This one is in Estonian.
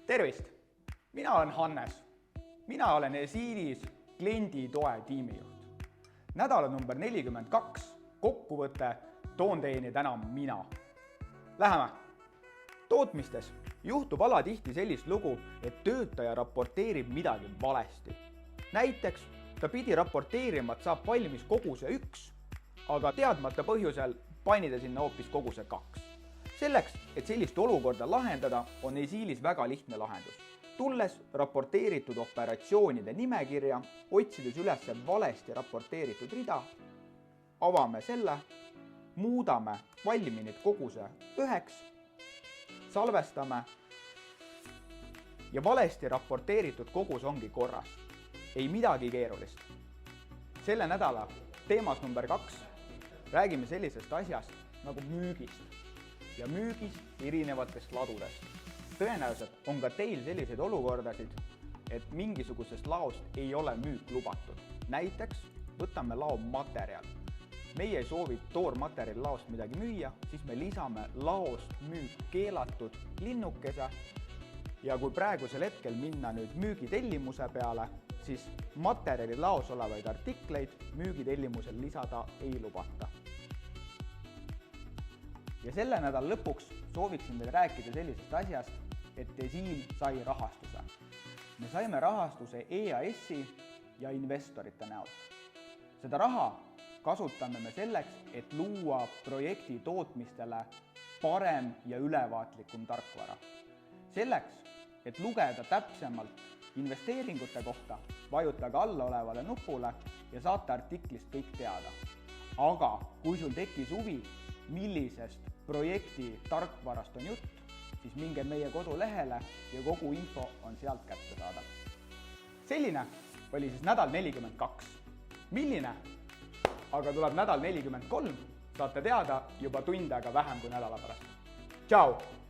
Tervist! Mina olen Hannes. Mina olen Esiilis klienditoe tiimijuht. Nädala number 42, kokkuvõte, toon teieni täna mina. Läheme! Tootmistes juhtub alatihti sellist lugu, et töötaja raporteerib midagi valesti. Näiteks ta pidi raporteerima, et saab valmis koguse 1, aga teadmata põhjusel pani ta sinna hoopis koguse 2. Selleks, et sellist olukorda lahendada, on Esiilis väga lihtne lahendus. Tulles raporteeritud operatsioonide nimekirja, otsides üles valesti raporteeritud rida, avame selle, muudame valminid koguse 1, salvestame ja valesti raporteeritud kogus ongi korras. Ei midagi keerulist. Selle nädala teemas number 2 räägime sellisest asjast nagu müügist ja müügist erinevatest ladudest. Tõenäoliselt on ka teil selliseid olukordasid, et mingisugusest laost ei ole müük lubatud. Näiteks võtame lao materjal. Meie ei soovi toormaterjali laost midagi müüa, siis me lisame laost müük keelatud linnukese ja kui praegusel hetkel minna nüüd müügitellimuse peale, siis materjali laos olevaid artikleid müügitellimusel lisada ei lubata. Ja selle nädala lõpuks sooviksin teile rääkida sellisest asjast, et Esiil sai rahastuse. Me saime rahastuse EAS-i ja investorite näol. Seda raha kasutame me selleks, et luua projekti tootmistele parem ja ülevaatlikum tarkvara. Selleks, et lugeda täpsemalt investeeringute kohta, vajutage alla olevale nupule ja saate artiklist kõik teada. Aga kui sul tekkis huvi, millisest projekti tarkvarast on jutt, siis minge meie kodulehele ja kogu info on sealt kätte saada. Selline oli siis nädal 42. Milline? Aga tuleb nädal 43, saate teada juba tund aega vähem kui nädala pärast. Tšau!